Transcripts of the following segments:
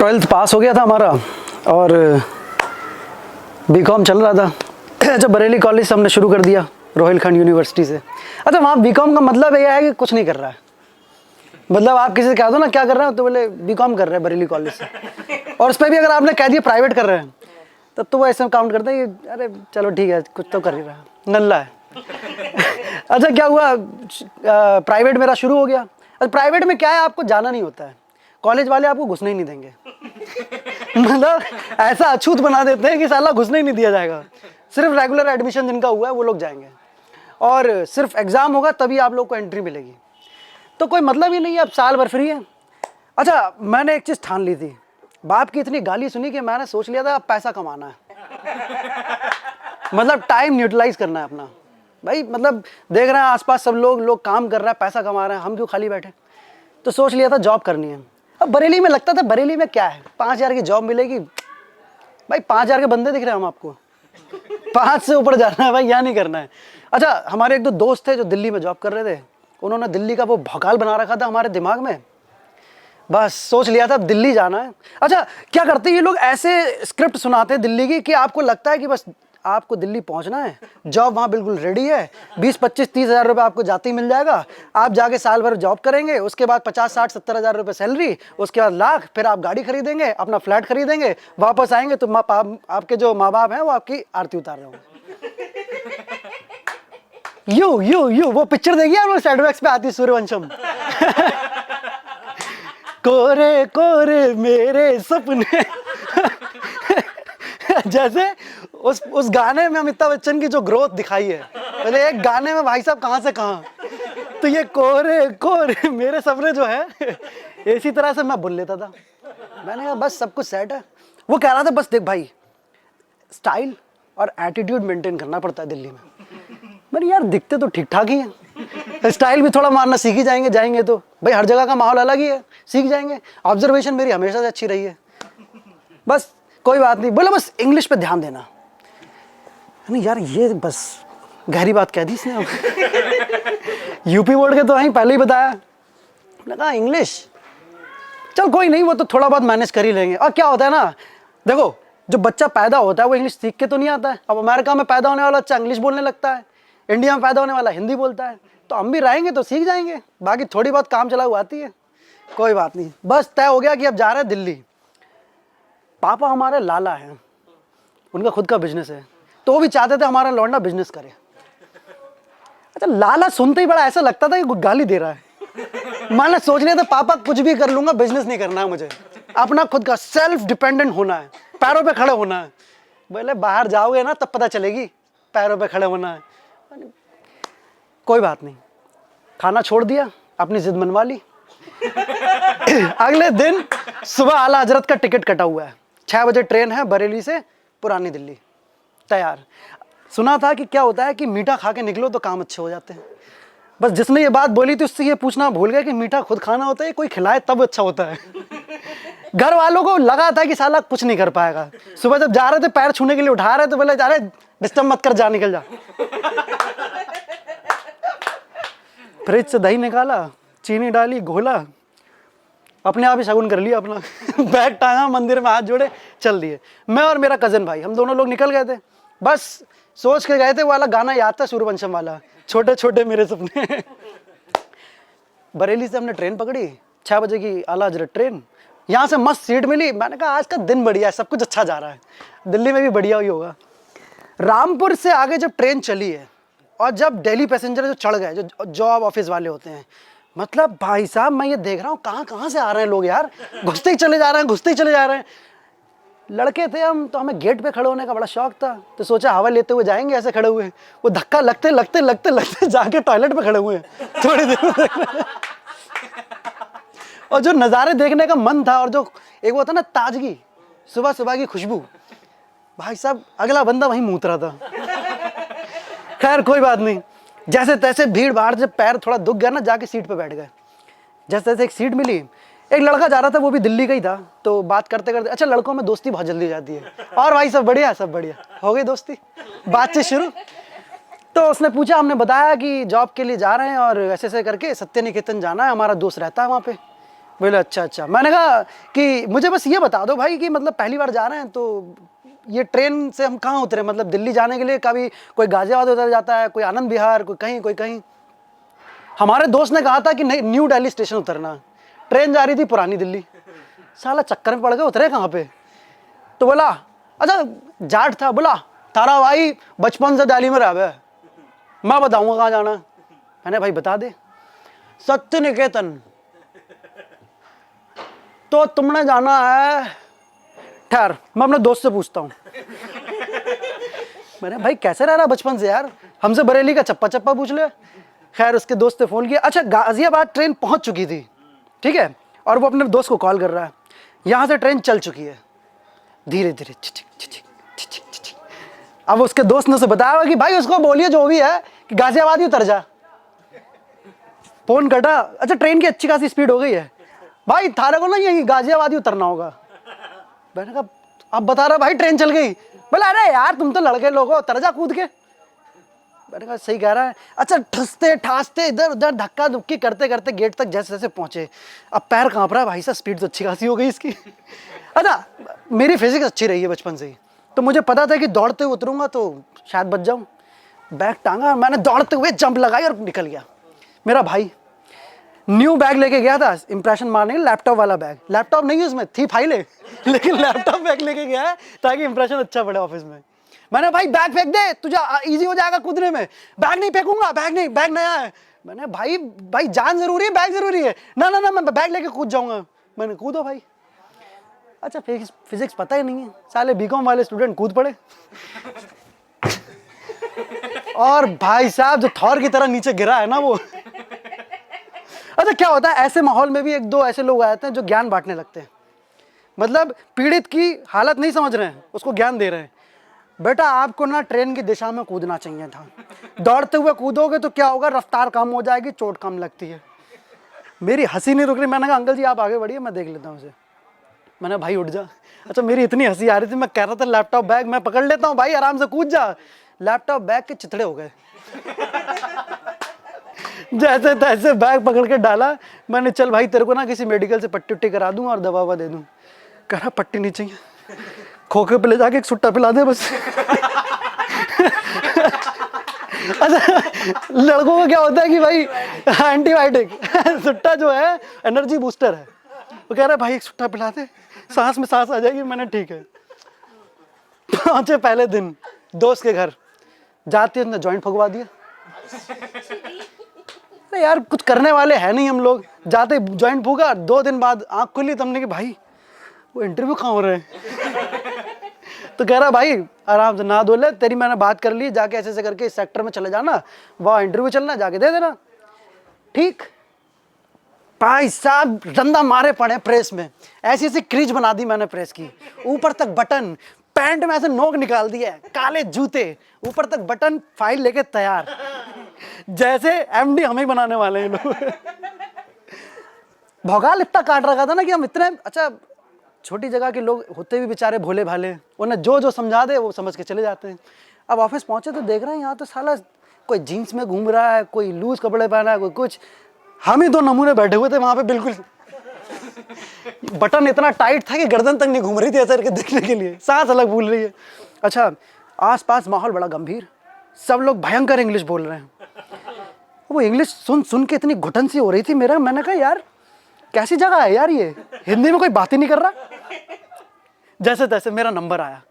Twelfth pass हो गया था हमारा और बीकॉम चल रहा था। अच्छा, बरेली कॉलेज से हमने शुरू कर दिया, रोहिलखंड यूनिवर्सिटी से। अच्छा, वहाँ बीकॉम का मतलब ये है कि कुछ नहीं कर रहा है। मतलब आप किसी से कह दो ना क्या कर रहे हो, तो बोले बीकॉम कर रहे हैं बरेली कॉलेज से। और उस पर भी अगर आपने कह दिया प्राइवेट कर रहे हैं, तब तो वो ऐसे काउंट करते हैं कि अरे चलो ठीक है, कुछ तो कर ही रहा है, नल्ला है। अच्छा, क्या हुआ, प्राइवेट मेरा शुरू हो गया। अच्छा, प्राइवेट में क्या है, आपको जाना नहीं होता है, कॉलेज वाले आपको घुसने ही नहीं देंगे। मतलब ऐसा अछूत बना देते हैं कि साला घुसने ही नहीं दिया जाएगा। सिर्फ रेगुलर एडमिशन जिनका हुआ है वो लोग जाएंगे, और सिर्फ एग्जाम होगा तभी आप लोग को एंट्री मिलेगी। तो कोई मतलब ही नहीं है, अब साल भर फ्री है। अच्छा, मैंने एक चीज़ ठान ली थी, बाप की इतनी गाली सुनी कि मैंने सोच लिया था अब पैसा कमाना है। मतलब टाइम यूटिलाइज करना है अपना। भाई मतलब देख रहे हैं आसपास सब लोग काम कर रहे हैं, पैसा कमा रहे हैं, हम क्यों खाली बैठे। तो सोच लिया था जॉब करनी है। अब बरेली में लगता था बरेली में क्या है, 5,000 की जॉब मिलेगी। भाई 5,000 के बंदे दिख रहे हैं हम आपको, 5 से ऊपर जाना है भाई, यहाँ नहीं करना है। अच्छा, हमारे एक दो दोस्त थे जो दिल्ली में जॉब कर रहे थे, उन्होंने दिल्ली का वो भौकाल बना रखा था हमारे दिमाग में। बस सोच लिया था अब दिल्ली जाना है। अच्छा, क्या करते हैं ये लोग, ऐसे स्क्रिप्ट सुनाते हैं दिल्ली की कि आपको लगता है कि बस आपको दिल्ली पहुंचना है, जॉब वहाँ बिल्कुल रेडी है, 20, 25, 30 हज़ार रुपये आपको जाते ही मिल जाएगा। आप जाके साल भर जॉब करेंगे, उसके बाद 50, 60, 70 हज़ार रुपये सैलरी, उसके बाद लाख, फिर आप गाड़ी खरीदेंगे, अपना फ्लैट खरीदेंगे, वापस आएंगे तो आपके जो माँ बाप हैं वो आपकी आरती उतार रहे होंगे। यू वो पिक्चर देखिए आप लोग, सेटबैक्स पे आती सूर्यवंशम। कोरे कोरे मेरे सपने। जैसे उस गाने में अमिताभ बच्चन की जो ग्रोथ दिखाई है, पहले एक गाने में भाई साहब कहाँ से कहाँ, तो ये कोरे कोरे मेरे सपने जो है, इसी तरह से मैं बोल लेता था। मैंने कहा बस सब कुछ सेट है। वो कह रहा था बस देख भाई, स्टाइल और एटीट्यूड मेंटेन करना पड़ता है दिल्ली में। मैंने यार दिखते तो ठीक ठाक ही हैं, स्टाइल भी थोड़ा मारना सीख ही जाएंगे तो भाई, हर जगह का माहौल अलग ही है, सीख जाएंगे। ऑब्जर्वेशन मेरी हमेशा से अच्छी रही है, बस कोई बात नहीं। बोला बस इंग्लिश पे ध्यान देना। नहीं यार, ये बस गहरी बात कह दी इसने। यूपी बोर्ड के तो वहीं पहले ही बताया, लगा इंग्लिश चल कोई नहीं, वो तो थोड़ा बहुत मैनेज कर ही लेंगे। और क्या होता है ना, देखो जो बच्चा पैदा होता है वो इंग्लिश सीख के तो नहीं आता है। अब अमेरिका में पैदा होने वाला बच्चा इंग्लिश बोलने लगता है, इंडिया में पैदा होने वाला हिंदी बोलता है, तो हम भी रहेंगे तो सीख जाएंगे। बाकी थोड़ी बहुत काम चलाऊ आती है, कोई बात नहीं। बस तय हो गया कि अब जा रहे हैं दिल्ली। पापा हमारे लाला हैं, उनका खुद का बिजनेस है, तो वो भी चाहते थे हमारा लौंडा बिजनेस करे। अच्छा, लाला सुनते ही बड़ा ऐसा लगता था कि गाली दे रहा है। मैंने सोच लिया था पापा कुछ भी कर लूंगा, बिजनेस नहीं करना है मुझे, अपना खुद का सेल्फ डिपेंडेंट होना है, पैरों पे खड़े होना है। बोले बाहर जाओगे ना तब पता चलेगी पैरों पे खड़े होना है। कोई बात नहीं, खाना छोड़ दिया, अपनी जिद मनवा ली। अगले दिन सुबह आला हजरत का टिकट कटा हुआ है, 6 बजे ट्रेन है बरेली से पुरानी दिल्ली, तैयार। सुना था कि क्या होता है कि मीठा खा के निकलो तो काम अच्छे हो जाते हैं। बस जिसने ये बात बोली थी उससे ये पूछना भूल गया कि मीठा खुद खाना होता है, कोई खिलाए तब अच्छा होता है। घर वालों को लगा था कि साला कुछ नहीं कर पाएगा। सुबह जब जा रहे थे पैर छूने के लिए उठा रहे तो बोले जा रहे डिस्टर्ब मत कर, जा निकल जा। फ्रिज से दही निकाला, चीनी डाली, घोला, अपने आप ही शगुन कर लिया अपना। बैग टांगा, मंदिर में हाथ जोड़े, चल दिए। मैं और मेरा कजन भाई, हम दोनों लोग निकल गए थे। बस सोच के गए थे, वो वाला गाना याद था सूर्यवंशम वाला, छोटे छोटे मेरे सपने। बरेली से हमने ट्रेन पकड़ी, 6 बजे की आला हजरत ट्रेन। यहाँ से मस्त सीट मिली। मैंने कहा आज का दिन बढ़िया है, सब कुछ अच्छा जा रहा है, दिल्ली में भी बढ़िया ही होगा। रामपुर से आगे जब ट्रेन चली है और जब दिल्ली पैसेंजर जो चढ़ गए, जो जॉब ऑफिस वाले होते हैं, मतलब भाई साहब मैं ये देख रहा हूँ कहाँ से आ रहे हैं लोग यार, घुसते ही चले जा रहे हैं, घुसते ही चले जा रहे हैं। लड़के थे हम, तो हमें गेट पे खड़े होने का बड़ा शौक था, तो सोचा हवा लेते हुए जाएंगे ऐसे खड़े हुए। वो धक्का लगते लगते लगते लगते जाके टॉयलेट पे खड़े हुए हैं थोड़ी देर। और जो नज़ारे देखने का मन था, और जो एक वो था ना ताजगी, सुबह सुबह की खुशबू, भाई साहब अगला बंदा वहीं मूत रहा था। खैर कोई बात नहीं, जैसे तैसे भीड़ भाड़ से पैर थोड़ा दुख गया ना, जाके सीट पे बैठ गए। जैसे तैसे एक सीट मिली, एक लड़का जा रहा था, वो भी दिल्ली का ही था, तो बात करते करते, अच्छा लड़कों में दोस्ती बहुत जल्दी जाती है, और भाई सब बढ़िया, सब बढ़िया, हो गई दोस्ती, बातचीत शुरू। तो उसने पूछा, हमने बताया कि जॉब के लिए जा रहे हैं और ऐसे ऐसे करके सत्य निकेतन जाना है, हमारा दोस्त रहता है वहाँ पे। बोले अच्छा अच्छा। मैंने कहा कि मुझे बस ये बता दो भाई कि मतलब पहली बार जा रहे हैं तो ये ट्रेन से हम कहाँ उतरे, मतलब दिल्ली जाने के लिए कभी कोई गाजियाबाद उतर जाता है, कोई आनंद विहार, कोई कहीं। हमारे दोस्त ने कहा था कि नहीं न्यू दिल्ली स्टेशन उतरना, ट्रेन जा रही थी पुरानी दिल्ली। साला चक्कर में पड़ गए, उतरे कहाँ पे। तो बोला अच्छा जाट था, बोला तारा भाई बचपन से दिल्ली में रहा है, मैं बताऊंगा कहाँ जाना। मैंने भाई बता दे। सत्य निकेतन। तो तुमने जाना है, ठहर मैं अपने दोस्त से पूछता हूँ। मैंने भाई कैसे रह रहा बचपन से यार, हमसे बरेली का चप्पा चप्पा पूछ ले। खैर उसके दोस्त ने फोन किया, अच्छा गाजियाबाद ट्रेन पहुंच चुकी थी, ठीक है, और वो अपने दोस्त को कॉल कर रहा है, यहाँ से ट्रेन चल चुकी है। धीरे धीरे अब उसके दोस्त ने उसे बताया कि भाई उसको बोलिए जो भी है कि गाजियाबाद ही उतर जा। फोन कटा। अच्छा ट्रेन की अच्छी खासी स्पीड हो गई है भाई, थारे को ना यही गाजियाबाद ही उतरना होगा। मैंने कहा अब बता रहा भाई ट्रेन चल गई। बोला अरे यार तुम तो लड़के लोग हो, उतर जा कूद के। मैंने कहा सही कह रहा है। अच्छा ठसते ठासते इधर उधर धक्का धुक्की करते करते गेट तक जैसे जैसे पहुंचे। अब पैर कांप रहा है भाई साहब, स्पीड तो अच्छी खासी हो गई इसकी। अच्छा मेरी फिजिक्स अच्छी रही है बचपन से ही, तो मुझे पता था कि दौड़ते हुए उतरूंगा तो शायद बच जाऊं। बैग टांगा, मैंने दौड़ते हुए जंप लगाई और निकल गया। मेरा भाई न्यू बैग लेके गया था इंप्रेशन मारने, लैपटॉप वाला बैग, लैपटॉप नहीं उसमें थी फाइलें, लेकिन लैपटॉप बैग लेके गया है ताकि इंप्रेशन अच्छा पड़े ऑफिस में। मैंने भाई बैग फेंक दे, तुझे इजी हो जाएगा कूदने में। बैग नहीं फेंकूंगा, बैग नहीं, बैग नया है। मैंने भाई जान जरूरी है बैग जरूरी है। ना ना ना मैं बैग लेके कूद जाऊंगा। मैंने कूदो भाई। अच्छा फिजिक्स पता ही नहीं है, साले बीकॉम वाले स्टूडेंट कूद पड़े। और भाई साहब जो थॉर की तरह नीचे गिरा है ना वो। अच्छा क्या होता है ऐसे माहौल में भी एक दो ऐसे लोग आते हैं जो ज्ञान बांटने लगते हैं, मतलब पीड़ित की हालत नहीं समझ रहे हैं, उसको ज्ञान दे रहे हैं। बेटा आपको ना ट्रेन की दिशा में कूदना चाहिए था, दौड़ते हुए कूदोगे तो क्या होगा, रफ्तार कम हो जाएगी, चोट कम लगती है। मेरी हंसी नहीं रुक रही। मैंने कहा अंकल जी आप आगे बढ़िए, मैं देख लेता हूँ उसे। मैंने भाई उठ जा। अच्छा मेरी इतनी हंसी आ रही थी, मैं कह रहा था लैपटॉप बैग मैं पकड़ लेता हूँ भाई, आराम से कूद जा। लैपटॉप बैग के चिथड़े हो गए। जैसे तैसे बैग पकड़ के डाला। मैंने चल भाई तेरे को ना किसी मेडिकल से पट्टी उट्टी करा दूंगा और दवा ववा दे दूँ। कह रहा पट्टी नहीं चाहिए, खोखे पे ले जाके एक सुट्टा पिला दे बस। अच्छा लड़कों को क्या होता है कि भाई एंटीबायोटिक, सुट्टा जो है एनर्जी बूस्टर है। वो कह रहा है भाई एक सुट्टा पिला दे, सांस में सांस आ जाएगी। मैंने ठीक है। पहुंचे पहले दिन दोस्त के घर, जाते उसने जॉइंट फगवा दिया। अरे यार कुछ करने वाले हैं नहीं हम लोग, जाते जॉइंट फूका। 2 दिन बाद आंख खुली तमने कि भाई वो इंटरव्यू कहाँ हो रहे हैं। तो कह रहा भाई आराम से ना धो ले, तेरी मैंने बात कर ली, जाके ऐसे ऐसे करके इस सेक्टर में चले जाना, वहाँ इंटरव्यू चलना, जाके दे देना। ठीक भाई साहब रंदा मारे पड़े प्रेस में, ऐसी ऐसी क्रीज बना दी मैंने प्रेस की, ऊपर तक बटन, पैंट में ऐसे नोक निकाल दिया, काले जूते, ऊपर तक बटन, फाइल लेके तैयार, जैसे एमडी हम ही बनाने वाले हैं लोग। भौकाल इतना काट रखा था ना कि हम इतने, अच्छा छोटी जगह के लोग होते भी बेचारे भोले भाले, उन्हें जो जो समझा दे वो समझ के चले जाते हैं। अब ऑफिस पहुंचे तो देख रहे हैं यहाँ तो साला कोई जीन्स में घूम रहा है, कोई लूज कपड़े पहना है, कोई कुछ। हम ही 2 नमूने बैठे हुए थे वहां पे, बिल्कुल बटन इतना टाइट था कि गर्दन तक नहीं घूम रही थी ऐसा करके देखने के लिए, सांस अलग भूल रही है। अच्छा आसपास माहौल बड़ा गंभीर, सब लोग भयंकर इंग्लिश बोल रहे हैं। वो इंग्लिश सुन सुन के इतनी घुटन सी हो रही थी मेरा, मैंने कहा यार कैसी जगह है यार ये, हिंदी में कोई बात ही नहीं कर रहा। जैसे तैसे मेरा नंबर आया,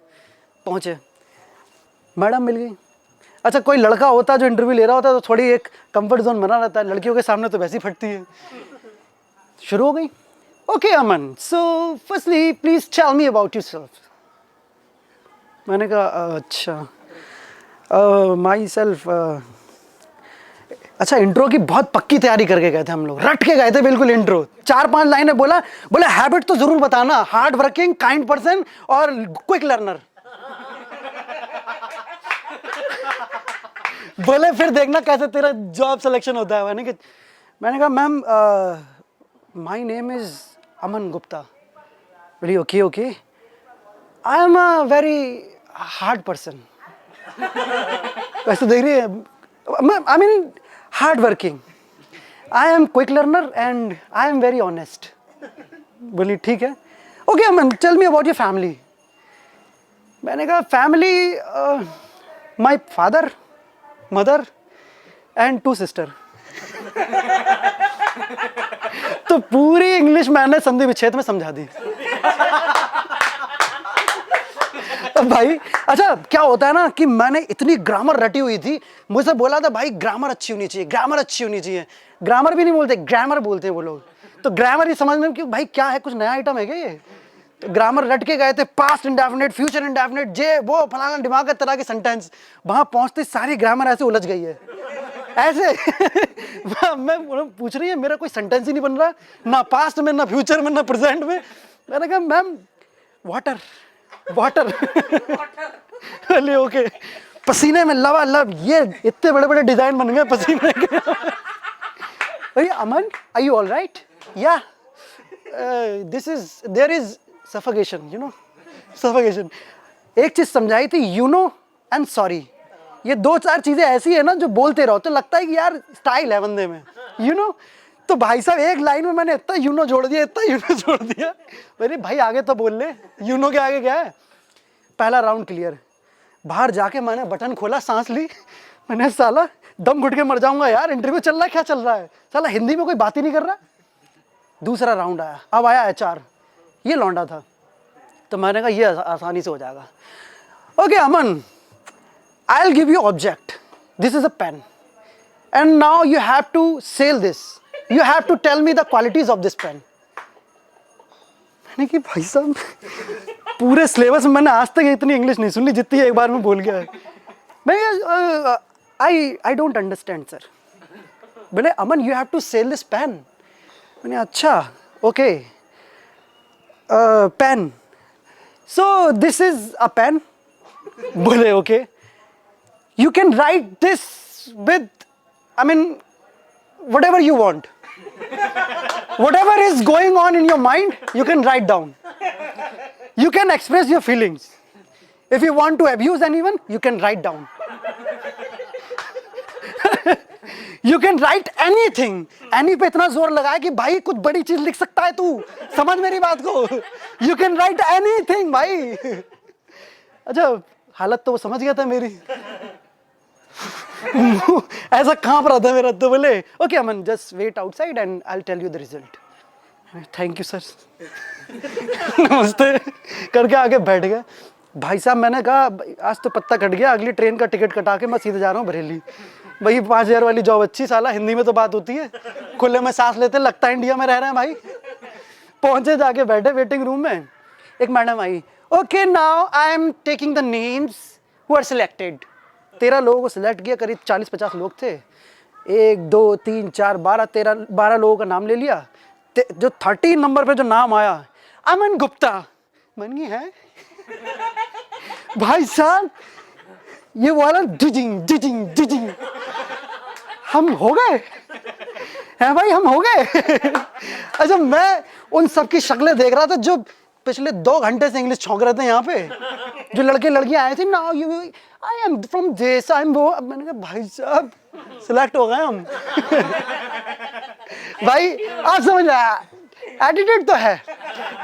पहुंचे, मैडम मिल गई। अच्छा कोई लड़का होता जो इंटरव्यू ले रहा होता तो थोड़ी एक कंफर्ट जोन बना रहता है, लड़कियों के सामने तो वैसी फटती है। शुरू हो गई। Okay Aman, so firstly please tell me about yourself. मैंने कहा अच्छा माई सेल्फ। अच्छा इंट्रो की बहुत पक्की तैयारी करके गए थे हम लोग, रट के गए थे बिल्कुल इंट्रो, 4-5 लाइनें बोला। बोले हैबिट तो जरूर बताना, हार्ड वर्किंग, काइंड पर्सन और क्विक लर्नर। बोले फिर देखना कैसे तेरा जॉब सिलेक्शन होता है। मैंने कहा ma'am my name is Aman Gupta. बोली okay okay, I am a very hard person. वैसे देख रही है, I mean hard working, I am quick learner and I am very honest. बोली ठीक है, okay Aman tell me about your family. मैंने कहा family, my father, mother and 2 sister. तो पूरी इंग्लिश मैंने संधि विच्छेद में समझा दी। अब भाई अच्छा क्या होता है ना कि मैंने इतनी ग्रामर रटी हुई थी, मुझसे बोला था भाई ग्रामर अच्छी होनी चाहिए, ग्रामर अच्छी होनी चाहिए। ग्रामर भी नहीं बोलते, ग्रामर बोलते हैं वो लोग। तो ग्रामर ही समझ में कि भाई क्या है, कुछ नया आइटम है क्या ये। तो ग्रामर रट के गए थे, पास्ट इंडेफिनिट, फ्यूचर इंडेफिनिट, जे वो फलाना दिमाग के तरह के सेंटेंस। वहां पहुंचते सारी ग्रामर ऐसे उलझ गई है ऐसे। मैं पूछ रही है मेरा कोई सेंटेंस ही नहीं बन रहा, ना पास्ट में, ना फ्यूचर में, ना प्रेजेंट में। मैंने कहा मैम वाटर वाटर। बोले ओके। पसीने में लबालब ये इतने बड़े बड़े डिजाइन बन गए पसीने के। भाई Aman are you all right? या this is there is suffocation, you know, suffocation. एक चीज समझाई थी, यू नो एंड सॉरी। ये 2-4 चीजें ऐसी है ना जो बोलते रहो तो लगता है कि यार स्टाइल है बंदे में, यू नो। तो भाई साहब एक लाइन में मैंने इतना यूनो जोड़ दिया, इतना यूनो जोड़ दिया। मेरे भाई आगे तो बोल ले, यूनो के आगे क्या है। पहला राउंड क्लियर। बाहर जाके मैंने बटन खोला, सांस ली। मैंने साला दम घुट के मर जाऊंगा यार, इंटरव्यू चल रहा है, क्या चल रहा है, साला हिंदी में कोई बात ही नहीं कर रहा। दूसरा राउंड आया, अब आया HR, ये लौंडा था। तो मैंने कहा ये आसानी से हो जाएगा। Okay Aman, I'll give you object. This is a pen. And now you have to sell this. You have to tell me the qualities of this pen. मैंने कि भाई साहब पूरे सिलेबस में मैंने आज तक इतनी इंग्लिश नहीं सुन ली जितनी एक बार में बोल गया। मैं I don't understand sir. बोले अमन you have to sell this pen. मैंने अच्छा okay pen. So this is a pen. बोले okay. You can write this with, I mean, whatever you want. Whatever is going on in your mind, you can write down. You can express your feelings. If you want to abuse anyone, you can write down. You can write anything. Any पे इतना जोर लगाया कि भाई कुछ बड़ी चीज लिख सकता है तू, समझ मेरी बात को। You can write anything भाई। अच्छा हालत तो वो समझ गया था मेरी। ऐसा कांप रहा था मेरा। तो बोले okay Aman just wait outside and I will tell you the result. Thank you sir. नमस्ते करके आगे बैठ गए। भाई साहब मैंने कहा आज तो पत्ता कट गया, अगली ट्रेन का टिकट कटा के मैं सीधे जा रहा हूँ बरेली। भाई 5000 वाली जॉब अच्छी, साला हिंदी में तो बात होती है, खुले में सांस लेते, लगता है इंडिया में रह रहे हैं भाई। पहुंचे, जाके बैठे वेटिंग रूम में, एक मैडम आई। Okay now I am taking the names who are selected. 13 लोगों को सिलेक्ट किया, करीब 40-50 लोग थे। 1 2 3 4 12 लोगों का नाम ले लिया। जो 13 नंबर पे जो नाम आया, अमन गुप्ता। मन की है भाई साहब, ये वाला डिजिंग डिजिंग डिजिंग, हम हो गए हैं भाई, हम हो गए। अच्छा मैं उन सबकी शक्लें देख रहा था जो पिछले 2 घंटे से इंग्लिश छौंक रहे थे यहाँ पे, जो लड़के लड़कियां आए थे। Now you I am from this, I am वो। मैंने कहा भाई साहब सिलेक्ट हो गए हम। भाई आप समझ रहे, एटीट्यूड तो है।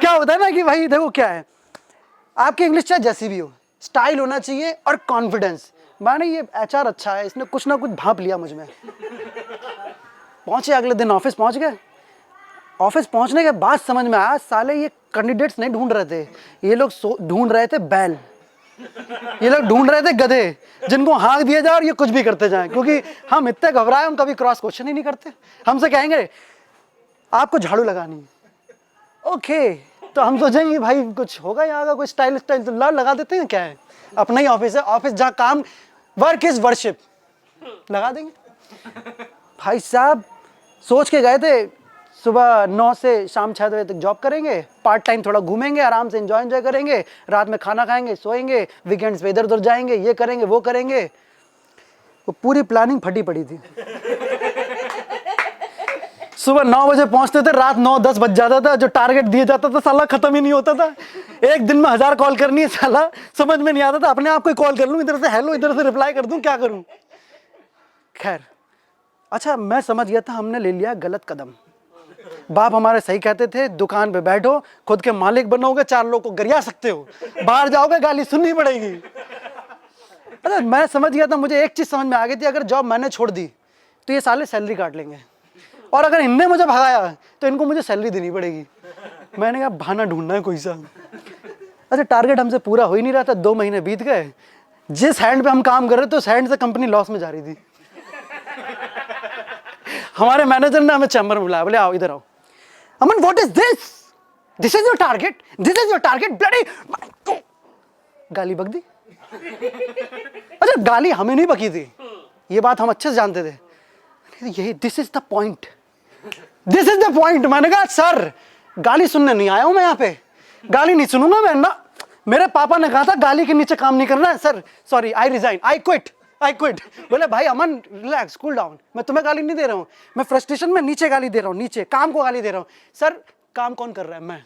क्या होता है ना कि भाई देखो क्या है, आपकी इंग्लिश चाहे जैसी भी हो, स्टाइल होना चाहिए और कॉन्फिडेंस। मैंने ये HR अच्छा है, इसने कुछ ना कुछ भांप लिया मुझ में। पहुंचे, अगले दिन ऑफिस पहुंच गए। ऑफिस पहुंचने के बाद समझ में आया साले ये कैंडिडेट्स नहीं ढूंढ रहे थे, ये लोग ढूंढ रहे थे बैल। ये लोग ढूंढ रहे थे गधे जिनको हाँक दिया जाए और ये कुछ भी करते जाएं। क्योंकि हम इतने घबराए, हम कभी क्रॉस क्वेश्चन ही नहीं करते। हमसे कहेंगे आपको झाड़ू लगानी, ओके, तो हम सोचेंगे भाई कुछ होगा यहाँ का, कोई स्टाइल तो लगा देते हैं। क्या है, अपना ही ऑफिस है, ऑफिस जहाँ काम, वर्क इज वर्शिप, लगा देंगे। भाई साहब सोच के गए थे सुबह 9 से शाम 6 बजे तक जॉब करेंगे, पार्ट टाइम थोड़ा घूमेंगे, आराम से एंजॉय करेंगे, रात में खाना खाएंगे, सोएंगे, वीकेंड्स पे इधर उधर जाएंगे, ये करेंगे वो करेंगे। वो पूरी प्लानिंग फटी पड़ी थी। सुबह 9 बजे पहुंचते थे, रात 9-10 बज जाता था। जो टारगेट दिया जाता था साला खत्म ही नहीं होता था। एक दिन में 1000 कॉल करनी है, साला समझ में नहीं आता था। अपने आप को कॉल कर लूं, इधर से हेलो, इधर से रिप्लाई कर दूं, क्या करूं। खैर अच्छा मैं समझ गया था हमने ले लिया गलत कदम। बाप हमारे सही कहते थे, दुकान पे बैठो, खुद के मालिक बनोगे, 4 लोग को गरिया सकते हो, बाहर जाओगे गाली सुननी पड़ेगी। अरे मैं समझ गया था, मुझे एक चीज समझ में आ गई थी, अगर जॉब मैंने छोड़ दी तो ये साले सैलरी काट लेंगे, और अगर इनने मुझे भगाया तो इनको मुझे सैलरी देनी पड़ेगी। मैंने कहा बहाना ढूंढना है कोई सा। अच्छा, टारगेट हमसे पूरा हो ही नहीं रहा था, 2 महीने बीत गए। जिस हैंड पे हम काम कर रहे थे उस हैंड से कंपनी लॉस में जा रही थी। हमारे मैनेजर ने हमें चैम्बर में बुलाया, बोले आओ इधर आओ। Aman what is this, this is your target, this is your target, bloody. गाली बक दी। अच्छा, गाली हमें नहीं बकी थी, ये बात हम अच्छे से जानते थे। यही this is the point, this is the point. मैंने कहा सर गाली सुनने नहीं आया हूं मैं, यहाँ पे गाली नहीं सुनूंगा मैं ना। मेरे पापा ने कहा था गाली के नीचे काम नहीं करना है। Sir sorry, I resign, I quit. बोले भाई अमन रिलैक्स, कूल डाउन, मैं तुम्हें गाली नहीं दे रहा हूँ, मैं फ्रस्ट्रेशन में नीचे गाली दे रहा हूँ, नीचे काम को गाली दे रहा हूँ। सर काम कौन कर रहा है? मैं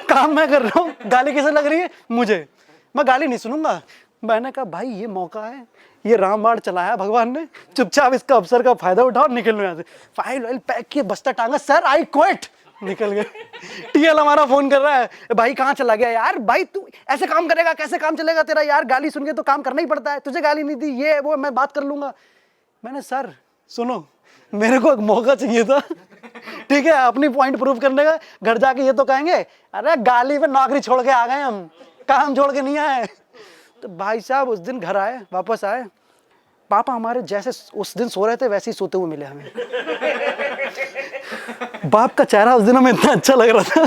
काम मैं कर रहा हूँ, गाली किसे लग रही है? मुझे। मैं गाली नहीं सुनूंगा। मैंने कहा भाई ये मौका है, ये रामबाण चलाया भगवान ने, चुपचाप इसका अवसर का फायदा उठाओ, निकल लो यहाँ से। फाइल वाइल पैक किए, बस्ता टांगा, सर आई क्विट, निकल गए। टीएल हमारा फोन कर रहा है, भाई कहाँ चला गया यार? भाई तू ऐसे काम करेगा, कैसे काम चलेगा तेरा यार? गाली सुन के तो काम करना ही पड़ता है, तुझे गाली नहीं दी, ये वो मैं बात कर लूंगा। मैंने सर सुनो, मेरे को एक मौका चाहिए था, ठीक है, अपनी पॉइंट प्रूव करने का। घर जाके ये तो कहेंगे अरे गाली पे नौकरी छोड़ के आ गए हम, काम छोड़ के नहीं आए। तो भाई साहब उस दिन घर आए, वापस आए, पापा हमारे जैसे उस दिन सो रहे थे वैसे ही सोते हुए मिले हमें। बाप का चेहरा उस दिन हमें इतना अच्छा लग रहा था।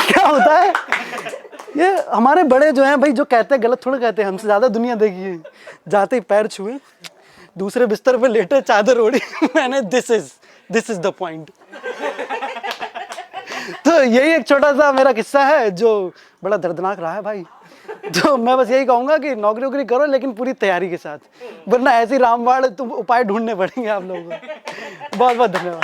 क्या होता है ये हमारे बड़े जो हैं भाई, जो कहते हैं गलत थोड़ा कहते हैं, हमसे ज्यादा दुनिया देखी है। जाते ही पैर छुए, दूसरे बिस्तर पे लेटे, चादर ओढ़ी, मैंने दिस इज द पॉइंट। तो यही एक छोटा सा मेरा किस्सा है जो बड़ा दर्दनाक रहा है भाई। तो मैं बस यही कहूंगा कि नौकरी वोकरी करो लेकिन पूरी तैयारी के साथ, वरना ऐसी रामबाण उपाय ढूंढने पड़ेंगे आप लोगों को। बहुत बहुत धन्यवाद।